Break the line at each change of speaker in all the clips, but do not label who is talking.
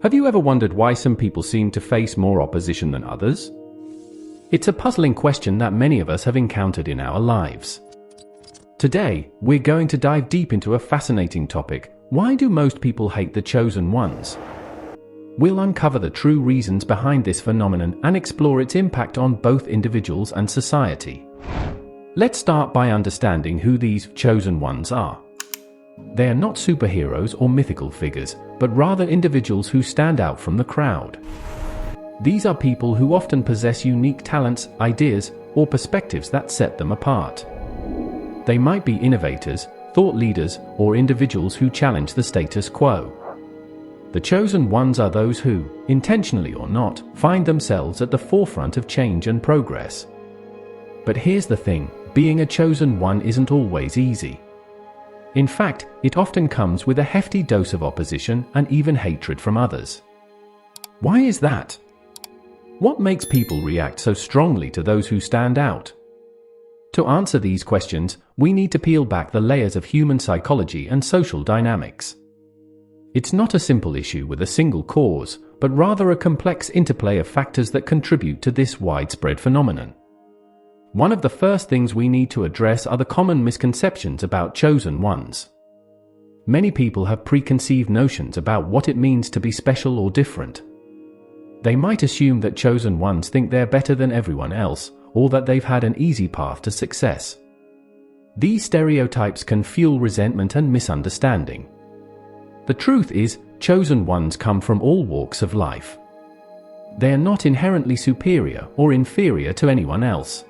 Have you ever wondered why some people seem to face more opposition than others? It's a puzzling question that many of us have encountered in our lives. Today, we're going to dive deep into a fascinating topic: why do most people hate the chosen ones? We'll uncover the true reasons behind this phenomenon and explore its impact on both individuals and society. Let's start by understanding who these chosen ones are. They are not superheroes or mythical figures, but rather individuals who stand out from the crowd. These are people who often possess unique talents, ideas, or perspectives that set them apart. They might be innovators, thought leaders, or individuals who challenge the status quo. The chosen ones are those who, intentionally or not, find themselves at the forefront of change and progress. But here's the thing: being a chosen one isn't always easy. In fact, it often comes with a hefty dose of opposition and even hatred from others. Why is that? What makes people react so strongly to those who stand out? To answer these questions, we need to peel back the layers of human psychology and social dynamics. It's not a simple issue with a single cause, but rather a complex interplay of factors that contribute to this widespread phenomenon. One of the first things we need to address are the common misconceptions about chosen ones. Many people have preconceived notions about what it means to be special or different. They might assume that chosen ones think they're better than everyone else, or that they've had an easy path to success. These stereotypes can fuel resentment and misunderstanding. The truth is, chosen ones come from all walks of life. They are not inherently superior or inferior to anyone else.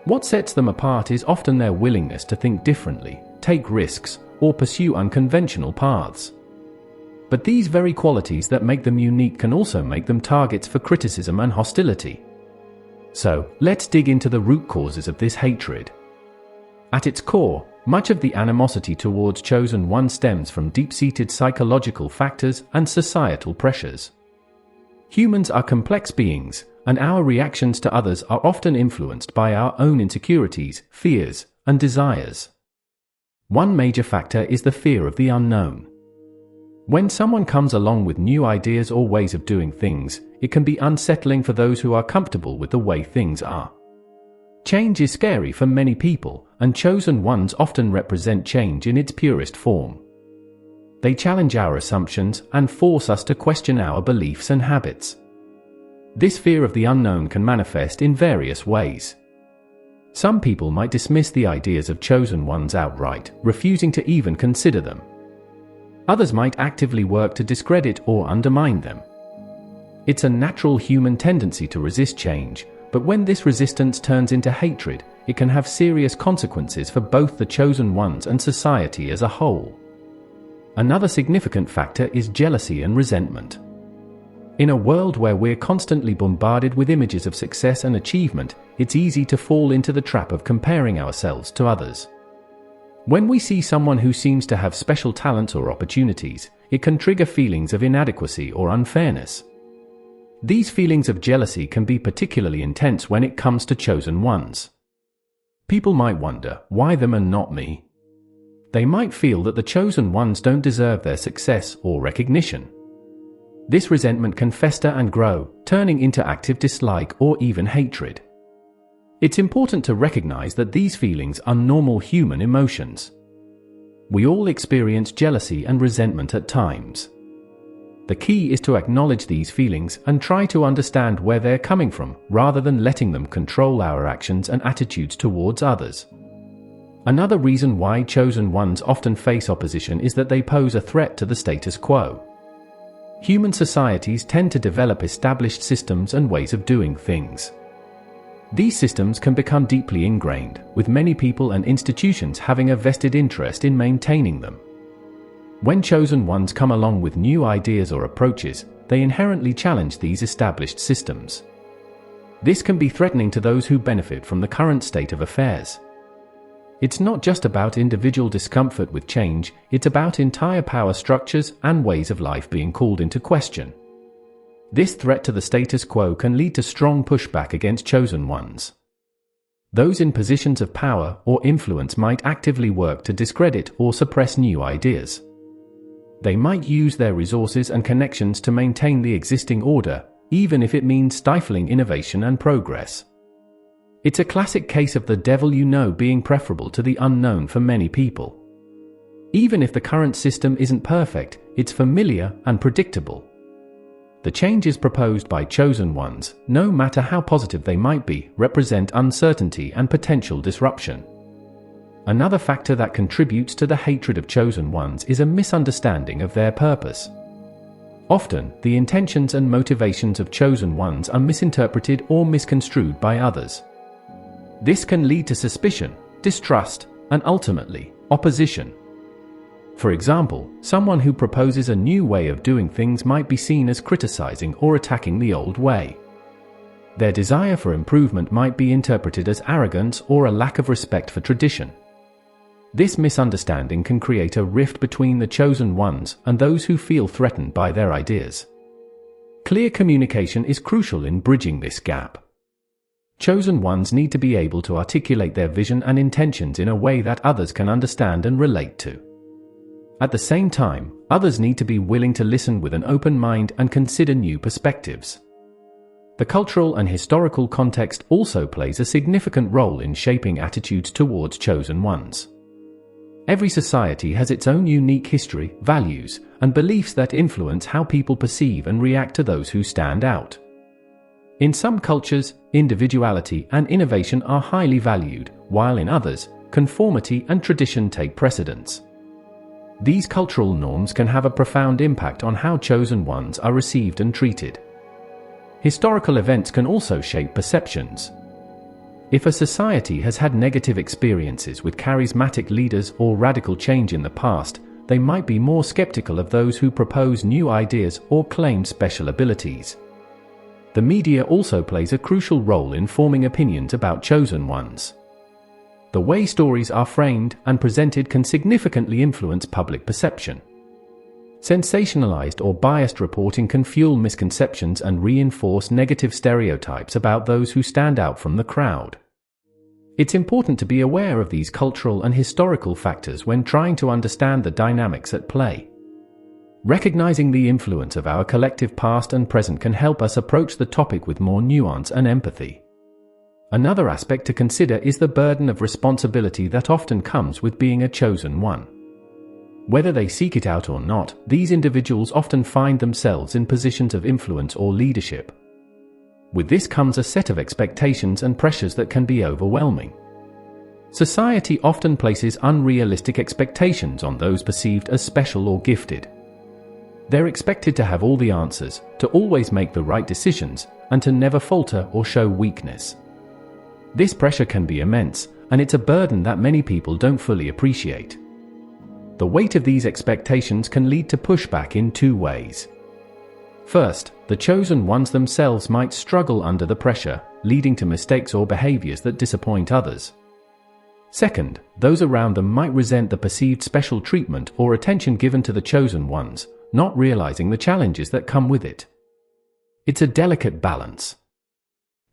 What sets them apart is often their willingness to think differently, take risks, or pursue unconventional paths. But these very qualities that make them unique can also make them targets for criticism and hostility. So, let's dig into the root causes of this hatred. At its core, much of the animosity towards chosen ones stems from deep-seated psychological factors and societal pressures. Humans are complex beings, and our reactions to others are often influenced by our own insecurities, fears, and desires. One major factor is the fear of the unknown. When someone comes along with new ideas or ways of doing things, it can be unsettling for those who are comfortable with the way things are. Change is scary for many people, and chosen ones often represent change in its purest form. They challenge our assumptions and force us to question our beliefs and habits. This fear of the unknown can manifest in various ways. Some people might dismiss the ideas of chosen ones outright, refusing to even consider them. Others might actively work to discredit or undermine them. It's a natural human tendency to resist change, but when this resistance turns into hatred, it can have serious consequences for both the chosen ones and society as a whole. Another significant factor is jealousy and resentment. In a world where we're constantly bombarded with images of success and achievement, it's easy to fall into the trap of comparing ourselves to others. When we see someone who seems to have special talents or opportunities, it can trigger feelings of inadequacy or unfairness. These feelings of jealousy can be particularly intense when it comes to chosen ones. People might wonder, why them and not me? They might feel that the chosen ones don't deserve their success or recognition. This resentment can fester and grow, turning into active dislike or even hatred. It's important to recognize that these feelings are normal human emotions. We all experience jealousy and resentment at times. The key is to acknowledge these feelings and try to understand where they're coming from, rather than letting them control our actions and attitudes towards others. Another reason why chosen ones often face opposition is that they pose a threat to the status quo. Human societies tend to develop established systems and ways of doing things. These systems can become deeply ingrained, with many people and institutions having a vested interest in maintaining them. When chosen ones come along with new ideas or approaches, they inherently challenge these established systems. This can be threatening to those who benefit from the current state of affairs. It's not just about individual discomfort with change, it's about entire power structures and ways of life being called into question. This threat to the status quo can lead to strong pushback against chosen ones. Those in positions of power or influence might actively work to discredit or suppress new ideas. They might use their resources and connections to maintain the existing order, even if it means stifling innovation and progress. It's a classic case of the devil you know being preferable to the unknown for many people. Even if the current system isn't perfect, it's familiar and predictable. The changes proposed by chosen ones, no matter how positive they might be, represent uncertainty and potential disruption. Another factor that contributes to the hatred of chosen ones is a misunderstanding of their purpose. Often, the intentions and motivations of chosen ones are misinterpreted or misconstrued by others. This can lead to suspicion, distrust, and ultimately, opposition. For example, someone who proposes a new way of doing things might be seen as criticizing or attacking the old way. Their desire for improvement might be interpreted as arrogance or a lack of respect for tradition. This misunderstanding can create a rift between the chosen ones and those who feel threatened by their ideas. Clear communication is crucial in bridging this gap. Chosen ones need to be able to articulate their vision and intentions in a way that others can understand and relate to. At the same time, others need to be willing to listen with an open mind and consider new perspectives. The cultural and historical context also plays a significant role in shaping attitudes towards chosen ones. Every society has its own unique history, values, and beliefs that influence how people perceive and react to those who stand out. In some cultures, individuality and innovation are highly valued, while in others, conformity and tradition take precedence. These cultural norms can have a profound impact on how chosen ones are received and treated. Historical events can also shape perceptions. If a society has had negative experiences with charismatic leaders or radical change in the past, they might be more skeptical of those who propose new ideas or claim special abilities. The media also plays a crucial role in forming opinions about chosen ones. The way stories are framed and presented can significantly influence public perception. Sensationalized or biased reporting can fuel misconceptions and reinforce negative stereotypes about those who stand out from the crowd. It's important to be aware of these cultural and historical factors when trying to understand the dynamics at play. Recognizing the influence of our collective past and present can help us approach the topic with more nuance and empathy. Another aspect to consider is the burden of responsibility that often comes with being a chosen one. Whether they seek it out or not, these individuals often find themselves in positions of influence or leadership. With this comes a set of expectations and pressures that can be overwhelming. Society often places unrealistic expectations on those perceived as special or gifted. They're expected to have all the answers, to always make the right decisions, and to never falter or show weakness. This pressure can be immense, and it's a burden that many people don't fully appreciate. The weight of these expectations can lead to pushback in two ways. First, the chosen ones themselves might struggle under the pressure, leading to mistakes or behaviors that disappoint others. Second, those around them might resent the perceived special treatment or attention given to the chosen ones, not realizing the challenges that come with it. It's a delicate balance.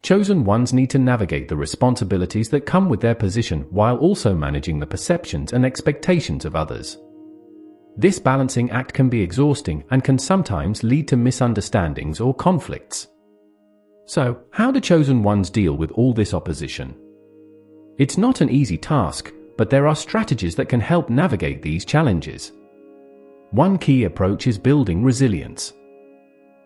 Chosen ones need to navigate the responsibilities that come with their position while also managing the perceptions and expectations of others. This balancing act can be exhausting and can sometimes lead to misunderstandings or conflicts. So, how do chosen ones deal with all this opposition? It's not an easy task, but there are strategies that can help navigate these challenges. One key approach is building resilience.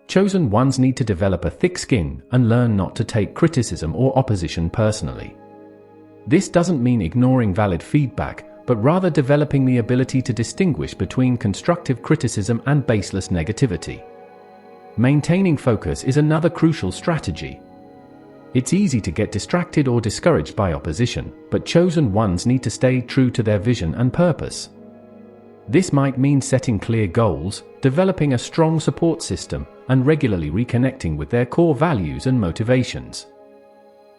Chosen ones need to develop a thick skin and learn not to take criticism or opposition personally. This doesn't mean ignoring valid feedback, but rather developing the ability to distinguish between constructive criticism and baseless negativity. Maintaining focus is another crucial strategy. It's easy to get distracted or discouraged by opposition, but chosen ones need to stay true to their vision and purpose. This might mean setting clear goals, developing a strong support system, and regularly reconnecting with their core values and motivations.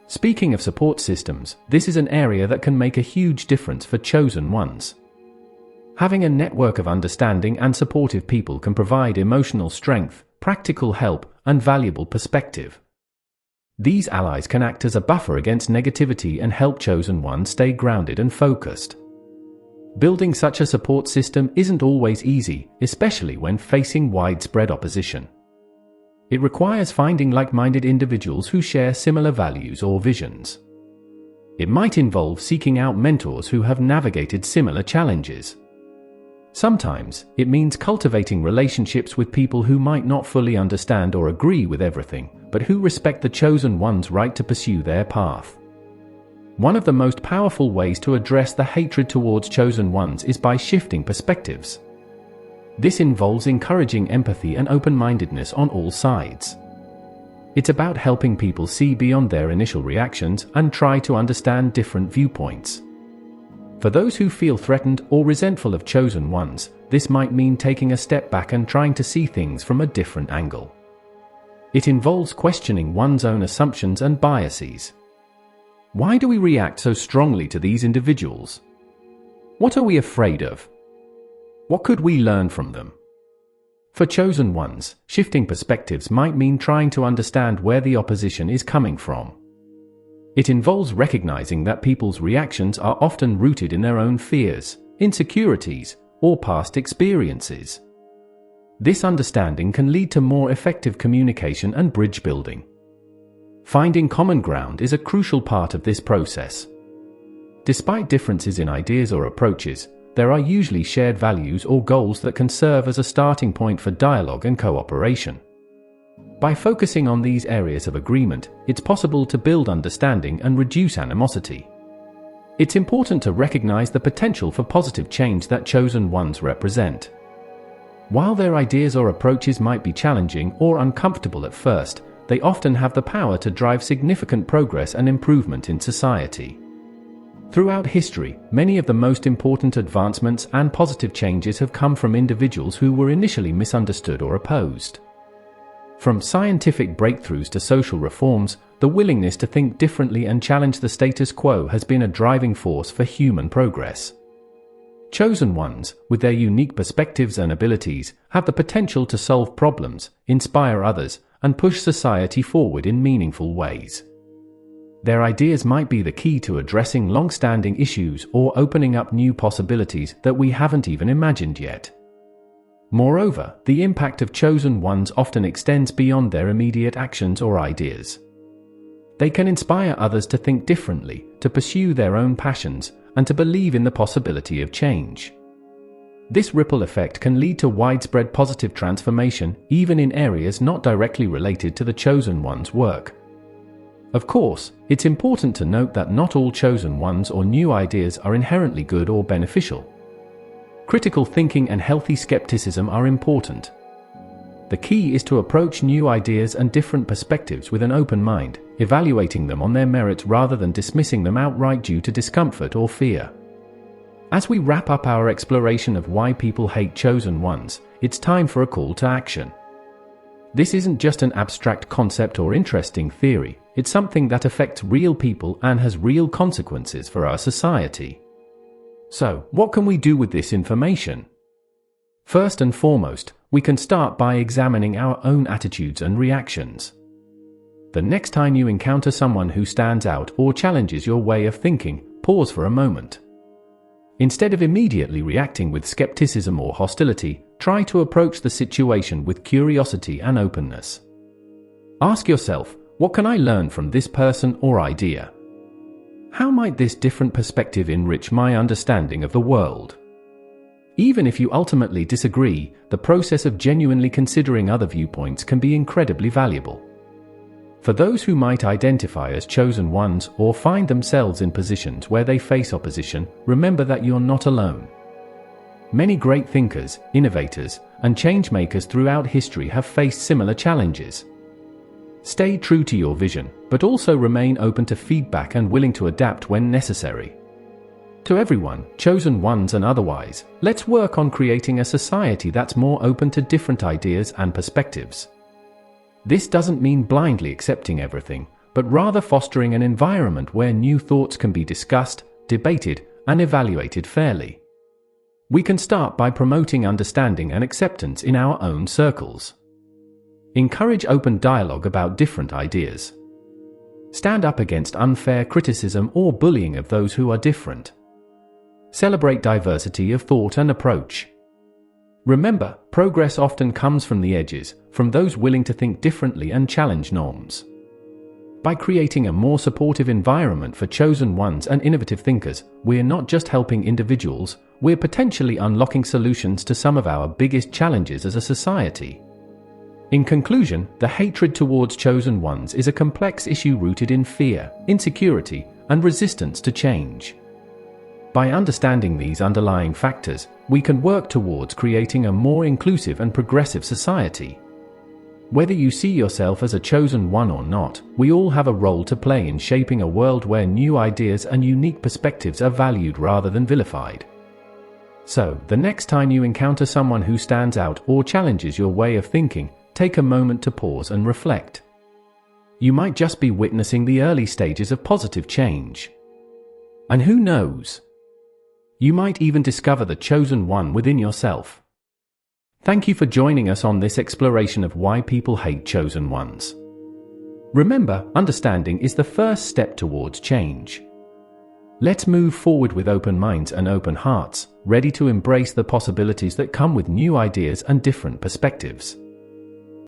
Speaking of support systems, this is an area that can make a huge difference for chosen ones. Having a network of understanding and supportive people can provide emotional strength, practical help, and valuable perspective. These allies can act as a buffer against negativity and help chosen ones stay grounded and focused. Building such a support system isn't always easy, especially when facing widespread opposition. It requires finding like-minded individuals who share similar values or visions. It might involve seeking out mentors who have navigated similar challenges. Sometimes, it means cultivating relationships with people who might not fully understand or agree with everything, but who respect the chosen one's right to pursue their path. One of the most powerful ways to address the hatred towards chosen ones is by shifting perspectives. This involves encouraging empathy and open-mindedness on all sides. It's about helping people see beyond their initial reactions and try to understand different viewpoints. For those who feel threatened or resentful of chosen ones, this might mean taking a step back and trying to see things from a different angle. It involves questioning one's own assumptions and biases. Why do we react so strongly to these individuals? What are we afraid of? What could we learn from them? For chosen ones, shifting perspectives might mean trying to understand where the opposition is coming from. It involves recognizing that people's reactions are often rooted in their own fears, insecurities, or past experiences. This understanding can lead to more effective communication and bridge building. Finding common ground is a crucial part of this process. Despite differences in ideas or approaches, there are usually shared values or goals that can serve as a starting point for dialogue and cooperation. By focusing on these areas of agreement, it's possible to build understanding and reduce animosity. It's important to recognize the potential for positive change that chosen ones represent. While their ideas or approaches might be challenging or uncomfortable at first, they often have the power to drive significant progress and improvement in society. Throughout history, many of the most important advancements and positive changes have come from individuals who were initially misunderstood or opposed. From scientific breakthroughs to social reforms, the willingness to think differently and challenge the status quo has been a driving force for human progress. Chosen ones, with their unique perspectives and abilities, have the potential to solve problems, inspire others, and push society forward in meaningful ways. Their ideas might be the key to addressing long-standing issues or opening up new possibilities that we haven't even imagined yet. Moreover, the impact of chosen ones often extends beyond their immediate actions or ideas. They can inspire others to think differently, to pursue their own passions, and to believe in the possibility of change. This ripple effect can lead to widespread positive transformation, even in areas not directly related to the chosen one's work. Of course, it's important to note that not all chosen ones or new ideas are inherently good or beneficial. Critical thinking and healthy skepticism are important. The key is to approach new ideas and different perspectives with an open mind, evaluating them on their merits rather than dismissing them outright due to discomfort or fear. As we wrap up our exploration of why people hate chosen ones, it's time for a call to action. This isn't just an abstract concept or interesting theory, it's something that affects real people and has real consequences for our society. So, what can we do with this information? First and foremost, we can start by examining our own attitudes and reactions. The next time you encounter someone who stands out or challenges your way of thinking, pause for a moment. Instead of immediately reacting with skepticism or hostility, try to approach the situation with curiosity and openness. Ask yourself, what can I learn from this person or idea? How might this different perspective enrich my understanding of the world? Even if you ultimately disagree, the process of genuinely considering other viewpoints can be incredibly valuable. For those who might identify as chosen ones or find themselves in positions where they face opposition, remember that you're not alone. Many great thinkers, innovators, and change-makers throughout history have faced similar challenges. Stay true to your vision, but also remain open to feedback and willing to adapt when necessary. To everyone, chosen ones and otherwise, let's work on creating a society that's more open to different ideas and perspectives. This doesn't mean blindly accepting everything, but rather fostering an environment where new thoughts can be discussed, debated, and evaluated fairly. We can start by promoting understanding and acceptance in our own circles. Encourage open dialogue about different ideas. Stand up against unfair criticism or bullying of those who are different. Celebrate diversity of thought and approach. Remember, progress often comes from the edges, from those willing to think differently and challenge norms. By creating a more supportive environment for chosen ones and innovative thinkers, we're not just helping individuals, we're potentially unlocking solutions to some of our biggest challenges as a society. In conclusion, the hatred towards chosen ones is a complex issue rooted in fear, insecurity, and resistance to change. By understanding these underlying factors, we can work towards creating a more inclusive and progressive society. Whether you see yourself as a chosen one or not, we all have a role to play in shaping a world where new ideas and unique perspectives are valued rather than vilified. So, the next time you encounter someone who stands out or challenges your way of thinking, take a moment to pause and reflect. You might just be witnessing the early stages of positive change. And who knows? You might even discover the chosen one within yourself. Thank you for joining us on this exploration of why people hate chosen ones. Remember, understanding is the first step towards change. Let's move forward with open minds and open hearts, ready to embrace the possibilities that come with new ideas and different perspectives.